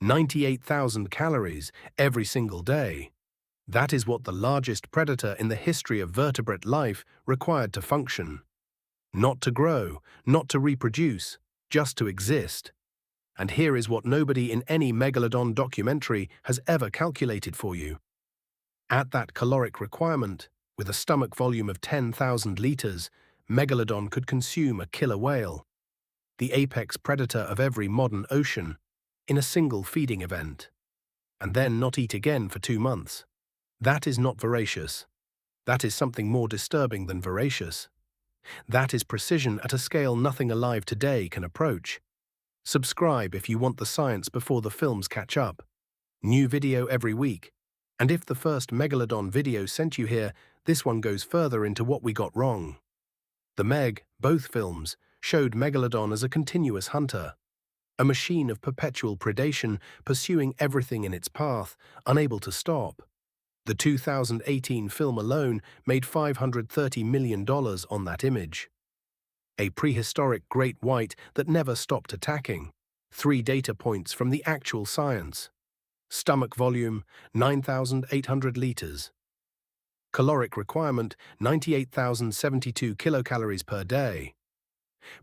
98,000 calories every single day. That is what the largest predator in the history of vertebrate life required to function. Not to grow, not to reproduce, just to exist. And here is what nobody in any Megalodon documentary has ever calculated for you. At that caloric requirement, with a stomach volume of 10,000 liters, Megalodon could consume a killer whale, the apex predator of every modern ocean, in a single feeding event, and then not eat again for 2 months. That is not voracious. That is something more disturbing than voracious. That is precision at a scale nothing alive today can approach. Subscribe if you want the science before the films catch up. New video every week. And if the first Megalodon video sent you here, this one goes further into what we got wrong. Both films, showed Megalodon as a continuous hunter, a machine of perpetual predation pursuing everything in its path, unable to stop. The 2018 film alone made $530 million on that image. A prehistoric great white that never stopped attacking. 3 data points from the actual science. Stomach volume, 9,800 liters. Caloric requirement, 98,072 kilocalories per day.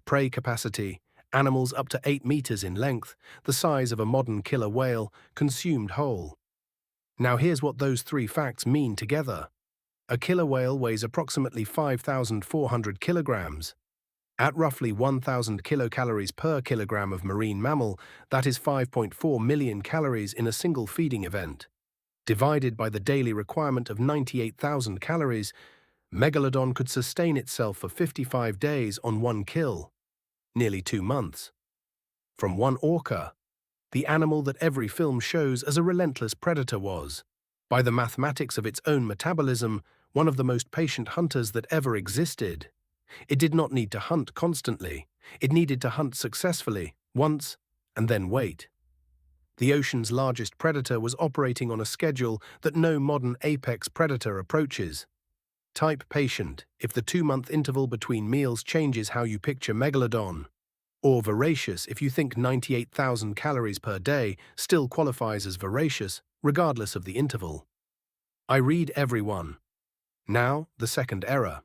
Prey capacity, animals up to 8 meters in length, the size of a modern killer whale, consumed whole. Now here's what those 3 facts mean together. A killer whale weighs approximately 5,400 kilograms. At roughly 1,000 kilocalories per kilogram of marine mammal, that is 5.4 million calories in a single feeding event. Divided by the daily requirement of 98,000 calories, Megalodon could sustain itself for 55 days on 1 kill, nearly 2 months. From one orca, the animal that every film shows as a relentless predator was, by the mathematics of its own metabolism, one of the most patient hunters that ever existed. It did not need to hunt constantly. It needed to hunt successfully, once, and then wait. The ocean's largest predator was operating on a schedule that no modern apex predator approaches. Type patient if the 2-month interval between meals changes how you picture Megalodon. Or voracious if you think 98,000 calories per day still qualifies as voracious, regardless of the interval. I read everyone. Now, the second error.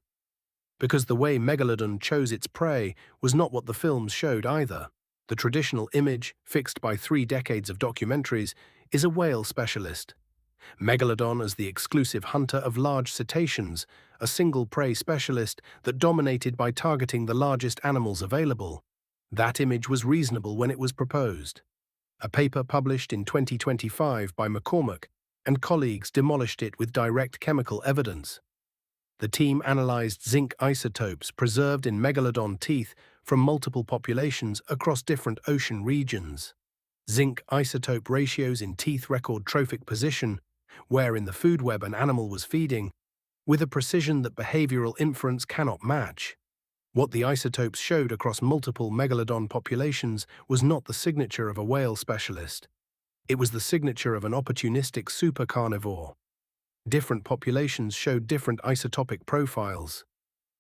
Because the way Megalodon chose its prey was not what the films showed either. The traditional image, fixed by 3 decades of documentaries, is a whale specialist. Megalodon as the exclusive hunter of large cetaceans, a single prey specialist that dominated by targeting the largest animals available. That image was reasonable when it was proposed. A paper published in 2025 by McCormack and colleagues demolished it with direct chemical evidence. The team analyzed zinc isotopes preserved in Megalodon teeth from multiple populations across different ocean regions. Zinc isotope ratios in teeth record trophic position, where in the food web an animal was feeding, with a precision that behavioral inference cannot match. What the isotopes showed across multiple Megalodon populations was not the signature of a whale specialist. It was the signature of an opportunistic supercarnivore. Different populations showed different isotopic profiles.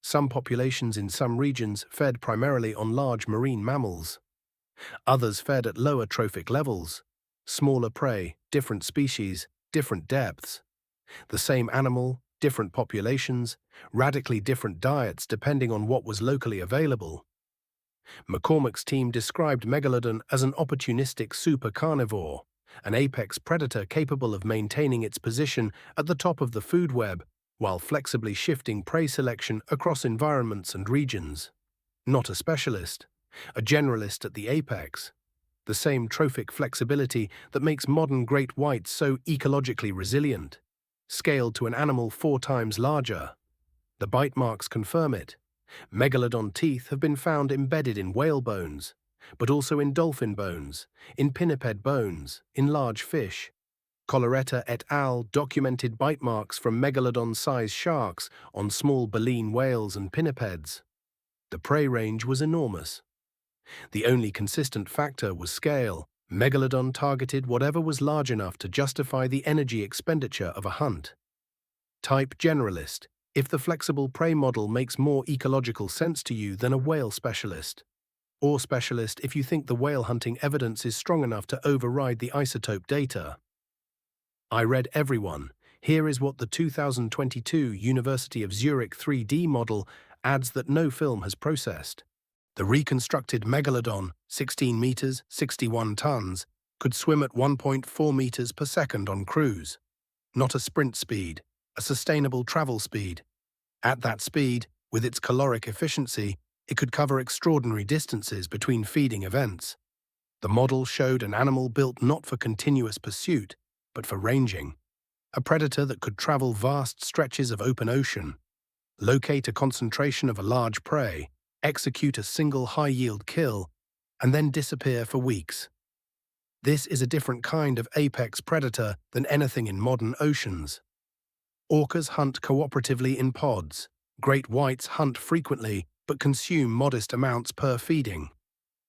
Some populations in some regions fed primarily on large marine mammals. Others fed at lower trophic levels. Smaller prey, different species, different depths. The same animal, different populations, radically different diets depending on what was locally available. McCormack's team described Megalodon as an opportunistic supercarnivore, an apex predator capable of maintaining its position at the top of the food web while flexibly shifting prey selection across environments and regions. Not a specialist, a generalist at the apex. The same trophic flexibility that makes modern great whites so ecologically resilient, scaled to an animal 4 times larger. The bite marks confirm it. Megalodon teeth have been found embedded in whale bones, but also in dolphin bones, in pinniped bones, in large fish. Coloretta et al. Documented bite marks from Megalodon-sized sharks on small baleen whales and pinnipeds. The prey range was enormous. The only consistent factor was scale. Megalodon targeted whatever was large enough to justify the energy expenditure of a hunt. Type generalist, if the flexible prey model makes more ecological sense to you than a whale specialist. or specialist if you think the whale hunting evidence is strong enough to override the isotope data. I read everyone. Here is what the 2022 University of Zurich 3D model adds that no film has processed. The reconstructed Megalodon, 16 meters, 61 tons, could swim at 1.4 meters per second on cruise. Not a sprint speed, a sustainable travel speed. At that speed, with its caloric efficiency, it could cover extraordinary distances between feeding events. The model showed an animal built not for continuous pursuit, but for ranging. A predator that could travel vast stretches of open ocean, locate a concentration of a large prey, execute a single high-yield kill, and then disappear for weeks. This is a different kind of apex predator than anything in modern oceans. Orcas hunt cooperatively in pods. Great whites hunt frequently but consume modest amounts per feeding.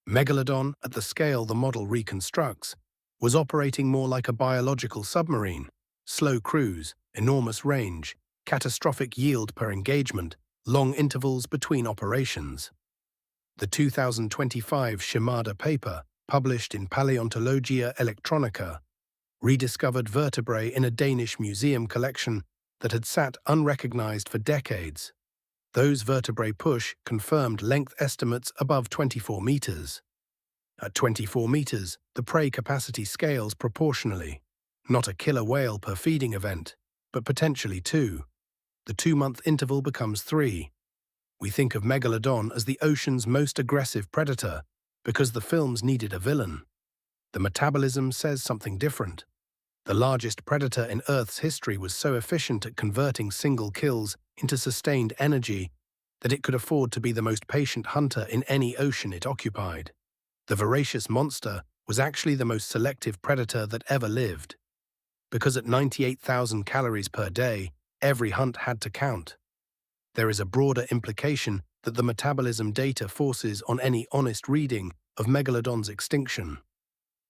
Megalodon, at the scale the model reconstructs, was operating more like a biological submarine. Slow cruise, enormous range, catastrophic yield per engagement, long intervals between operations. The 2025 Shimada paper, published in Paleontologia Electronica, rediscovered vertebrae in a Danish museum collection that had sat unrecognized for decades. Those vertebrae push confirmed length estimates above 24 meters. At 24 meters, the prey capacity scales proportionally. Not a killer whale per feeding event, but potentially two. The 2-month interval becomes 3. We think of Megalodon as the ocean's most aggressive predator because the films needed a villain. The metabolism says something different. The largest predator in Earth's history was so efficient at converting single kills into sustained energy that it could afford to be the most patient hunter in any ocean it occupied. The voracious monster was actually the most selective predator that ever lived. Because at 98,000 calories per day, every hunt had to count. There is a broader implication that the metabolism data forces on any honest reading of Megalodon's extinction.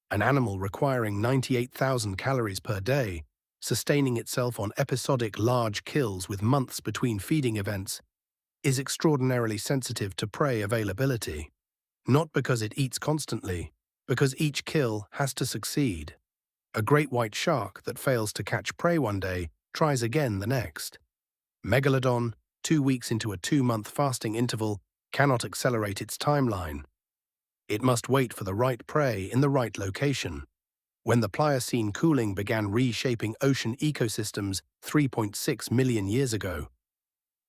An animal requiring 98,000 calories per day, sustaining itself on episodic large kills with months between feeding events, is extraordinarily sensitive to prey availability. Not because it eats constantly, because each kill has to succeed. A great white shark that fails to catch prey one day tries again the next. Megalodon, 2 weeks into a 2-month fasting interval, cannot accelerate its timeline. It must wait for the right prey in the right location. When the Pliocene cooling began reshaping ocean ecosystems 3.6 million years ago,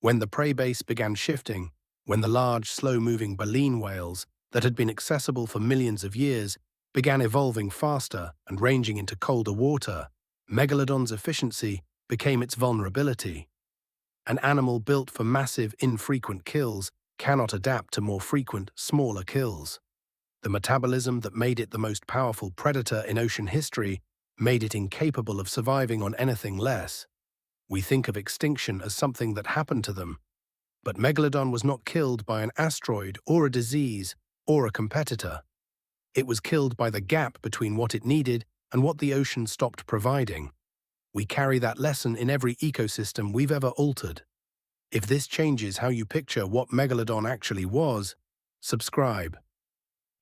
when the prey base began shifting, when the large, slow-moving baleen whales that had been accessible for millions of years began evolving faster and ranging into colder water, Megalodon's efficiency became its vulnerability. An animal built for massive, infrequent kills cannot adapt to more frequent, smaller kills. The metabolism that made it the most powerful predator in ocean history made it incapable of surviving on anything less. We think of extinction as something that happened to them, but Megalodon was not killed by an asteroid or a disease or a competitor. It was killed by the gap between what it needed and what the ocean stopped providing. We carry that lesson in every ecosystem we've ever altered. If this changes how you picture what Megalodon actually was, subscribe.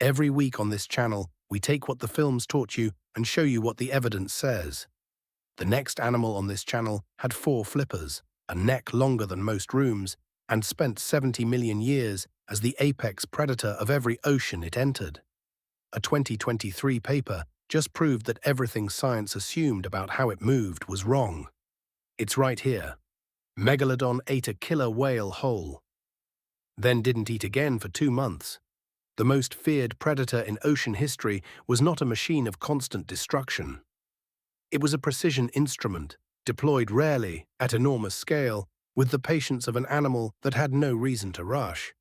Every week on this channel, we take what the films taught you and show you what the evidence says. The next animal on this channel had 4 flippers, a neck longer than most rooms, and spent 70 million years as the apex predator of every ocean it entered. A 2023 paper just proved that everything science assumed about how it moved was wrong. It's right here. Megalodon ate a killer whale whole, then didn't eat again for 2 months. The most feared predator in ocean history was not a machine of constant destruction. It was a precision instrument, deployed rarely, at enormous scale, with the patience of an animal that had no reason to rush.